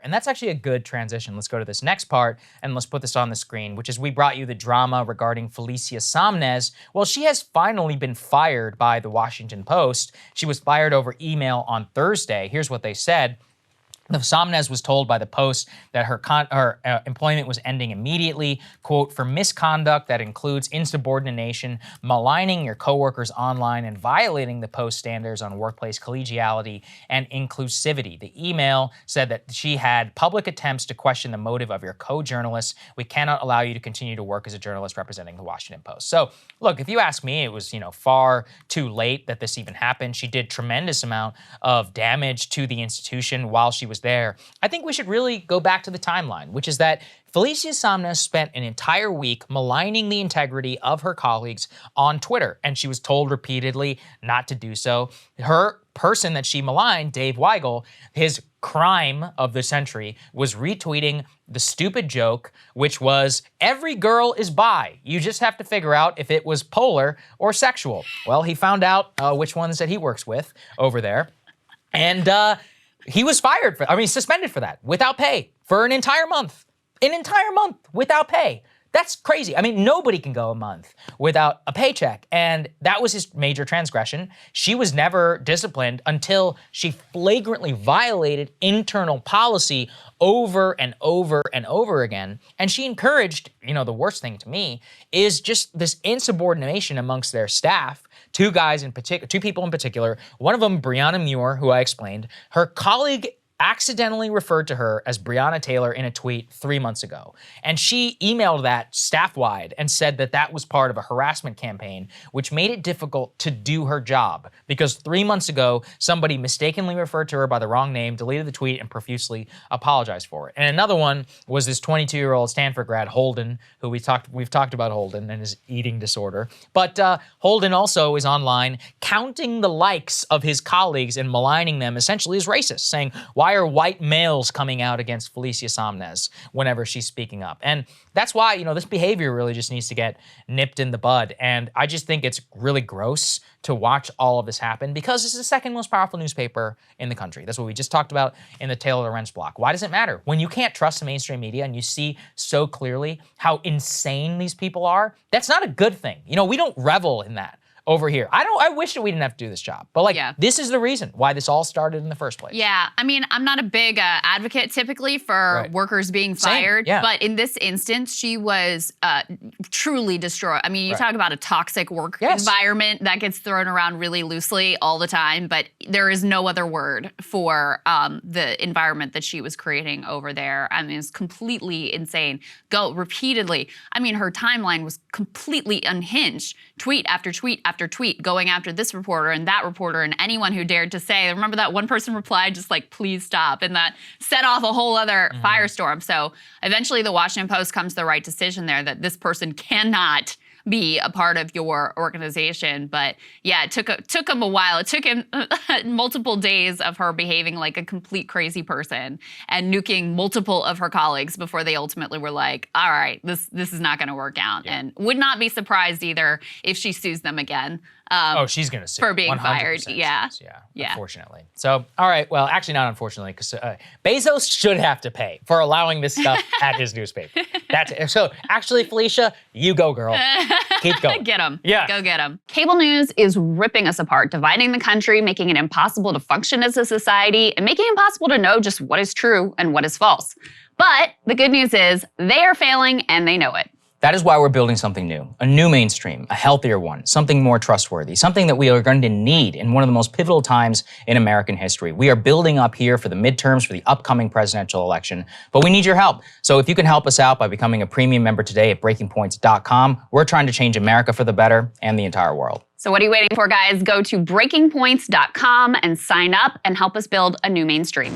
And that's actually a good transition. Let's go to this next part and let's put this on the screen, which is we brought you the drama regarding Felicia Sonmez. Well, she has finally been fired by the Washington Post. She was fired over email on Thursday. Here's what they said. The Sonmez was told by the Post that her employment was ending immediately, quote, for misconduct that includes insubordination, maligning your coworkers online, and violating the Post standards on workplace collegiality and inclusivity. The email said that she had public attempts to question the motive of your co-journalists. We cannot allow you to continue to work as a journalist representing the Washington Post. So, look, if you ask me, it was, far too late that this even happened. She did tremendous amount of damage to the institution while she was there. I think we should really go back to the timeline, which is that Felicia Sonmez spent an entire week maligning the integrity of her colleagues on Twitter, and she was told repeatedly not to do so. Her person that she maligned, Dave Weigel, his crime of the century was retweeting the stupid joke, which was, every girl is bi. You just have to figure out if it was polar or sexual. Well, he found out which ones that he works with over there, and he was suspended for that without pay for an entire month. An entire month without pay. That's crazy. Nobody can go a month without a paycheck. And that was his major transgression. She was never disciplined until she flagrantly violated internal policy over and over and over again. And she encouraged, the worst thing to me is just this insubordination amongst their staff. Two people in particular, one of them, Breonna Muir, who I explained, her colleague accidentally referred to her as Breonna Taylor in a tweet 3 months ago. And she emailed that staff-wide and said that that was part of a harassment campaign, which made it difficult to do her job. Because 3 months ago, somebody mistakenly referred to her by the wrong name, deleted the tweet, and profusely apologized for it. And another one was this 22-year-old Stanford grad, Holden, who we've talked about Holden and his eating disorder. But Holden also is online counting the likes of his colleagues and maligning them essentially as racist, saying, why are white males coming out against Felicia Sonmez whenever she's speaking up? And that's why, this behavior really just needs to get nipped in the bud. And I just think it's really gross to watch all of this happen because it's the second most powerful newspaper in the country. That's what we just talked about in the Taylor Lorenz block. Why does it matter? When you can't trust the mainstream media and you see so clearly how insane these people are, that's not a good thing. We don't revel in that over here. I wish that we didn't have to do this job, but this is the reason why this all started in the first place. Yeah, I'm not a big advocate typically for workers being fired, but in this instance, she was truly destroyed. You talk about a toxic work environment that gets thrown around really loosely all the time, but there is no other word for the environment that she was creating over there. It's completely insane. Repeatedly. Her timeline was completely unhinged. Tweet after tweet after tweet, going after this reporter and that reporter and anyone who dared to say, remember that one person replied just like, please stop. And that set off a whole other firestorm. So eventually the Washington Post comes to the right decision there that this person cannot be a part of your organization. But yeah, it took him a while. It took him multiple days of her behaving like a complete crazy person and nuking multiple of her colleagues before they ultimately were like, all right, this is not going to work out. And would not be surprised either if she sues them again. She's going to sue. For being fired. Yeah. Unfortunately. So, all right. Well, actually not unfortunately, because Bezos should have to pay for allowing this stuff at his newspaper. That's it. So actually, Felicia, you go, girl. Keep going. Get him. Yeah. Go get him. Cable news is ripping us apart, dividing the country, making it impossible to function as a society, and making it impossible to know just what is true and what is false. But the good news is they are failing and they know it. That is why we're building something new, a new mainstream, a healthier one, something more trustworthy, something that we are going to need in one of the most pivotal times in American history. We are building up here for the midterms, for the upcoming presidential election, but we need your help. So if you can help us out by becoming a premium member today at breakingpoints.com, we're trying to change America for the better and the entire world. So what are you waiting for, guys? Go to breakingpoints.com and sign up and help us build a new mainstream.